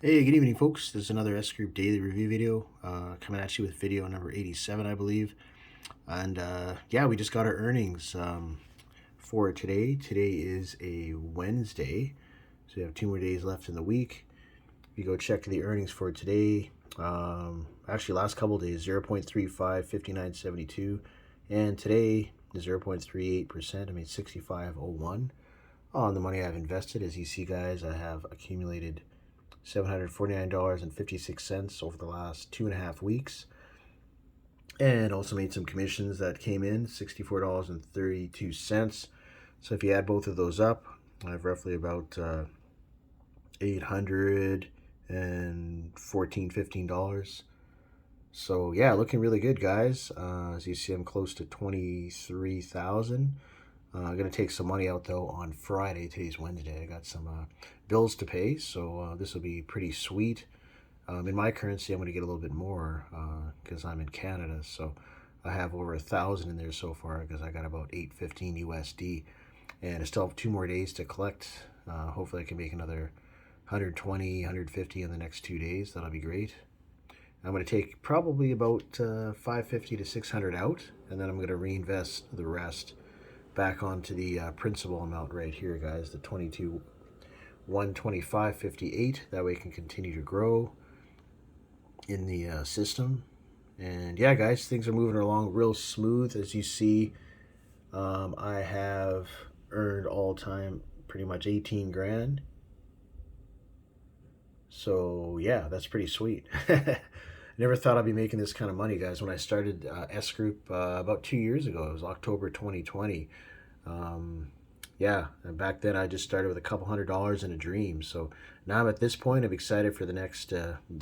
Hey, good evening, folks. This is another S Group Daily Review video coming at you with video number 87, I believe. And yeah, we just got our earnings for today. Today is a Wednesday, so we have 2 more days left in the week. If you go check the earnings for today, actually, last couple of days 0.35, 59.72, and today is 0.38%. I mean, 65.01 on the money I've invested. As you see, guys, I have accumulated $749.56 over the last 2.5 weeks, and also made some commissions that came in $64.32. So if you add both of those up, I have roughly about $814-15. So yeah, looking really good, guys. As you see, I'm close to 23,000. I'm going to take some money out, though, on Friday. Today's Wednesday. I got some bills to pay, so this will be pretty sweet. In my currency, I'm going to get a little bit more because I'm in Canada, so I have over 1,000 in there so far because I got about 815 USD, and I still have 2 more days to collect. Hopefully I can make another 120, 150 in the next 2 days. That'll be great. I'm going to take probably about 550 to 600 out, and then I'm going to reinvest the rest back onto the principal amount right here, guys, the 22 125.58. That way it can continue to grow in the system. And yeah, guys, things are moving along real smooth. As you see, I have earned all time pretty much 18 grand. So yeah, that's pretty sweet. Never thought I'd be making this kind of money, guys. When I started S Group about 2 years ago, it was October 2020. Um, yeah, and back then I just started with a couple $100s in a dream. So now I'm at this point. I'm excited for the next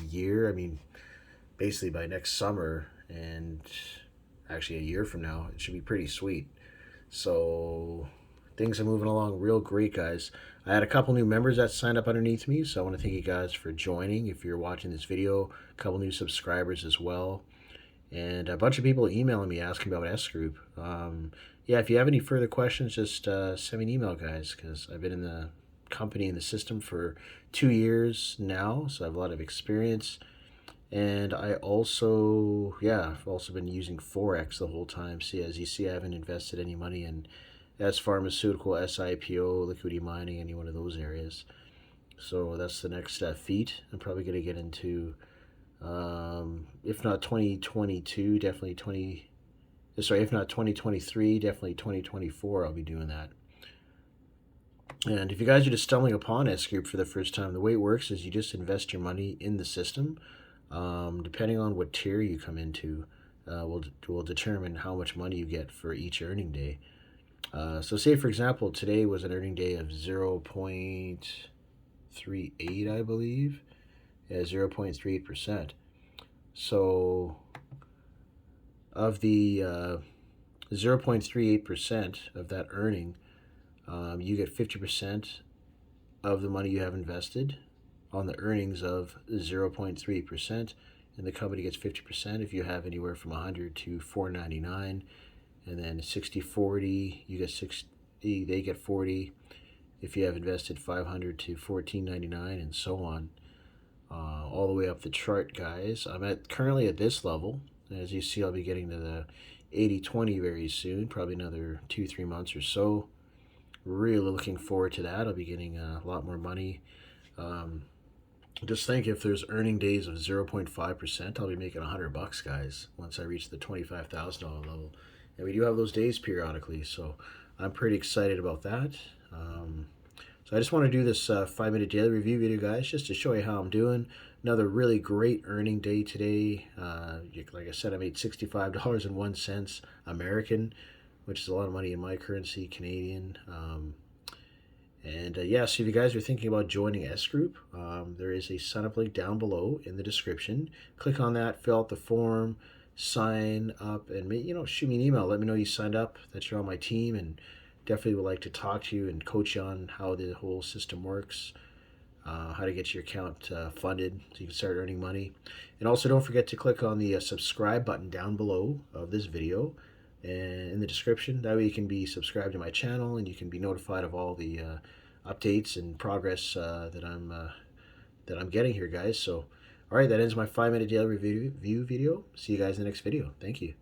year. I mean, basically by next summer, and actually a year from now, it should be pretty sweet. So things are moving along real great, guys. I had a couple new members that signed up underneath me, so I want to thank you guys for joining. If you're watching this video, a couple new subscribers as well, and a bunch of people emailing me asking about S Group. Yeah, if you have any further questions, just send me an email, guys, because I've been in the company and the system for 2 years now, so I have a lot of experience. And I also, yeah, I've also been using forex the whole time. See, as you see, I haven't invested any money in S pharmaceutical, SIPO, liquidity mining, any one of those areas. So that's the next feat. I'm probably going to get into, if not 2022, definitely 20. Sorry, if not 2023, definitely 2024. I'll be doing that. And if you guys are just stumbling upon S Group for the first time, the way it works is you just invest your money in the system. Depending on what tier you come into, will determine how much money you get for each earning day. So say, for example, today was an earning day of 0.38, I believe. Yeah, 0.38%. So of the 0.38% of that earning, you get 50% of the money you have invested on the earnings of 0.3%, and the company gets 50% if you have anywhere from 100 to 499, and then 60/40, you get 60, they get 40 if you have invested 500 to 1499, and so on, all the way up the chart, guys. I'm currently at this level. As you see, I'll be getting to the 80/20 very soon, probably another 2-3 months or so. Really looking forward to that. I'll be getting a lot more money. Just think, if there's earning days of 0.5%, I'll be making $100, guys, once I reach the $25,000 level. And we do have those days periodically, so I'm pretty excited about that. So I just want to do this 5-minute daily review video, guys, just to show you how I'm doing. Another really great earning day today. Like I said, I made $65.01 American, which is a lot of money in my currency, Canadian. And yeah, so if you guys are thinking about joining S Group, there is a sign up link down below in the description. Click on that, fill out the form, sign up, and shoot me an email. Let me know you signed up, that you're on my team, and definitely would like to talk to you and coach you on how the whole system works, how to get your account funded so you can start earning money. And also, don't forget to click on the subscribe button down below of this video and in the description. That way you can be subscribed to my channel and you can be notified of all the updates and progress that I'm that I'm getting here, guys. So, all right, that ends my 5-minute daily review video. See you guys in the next video. Thank you.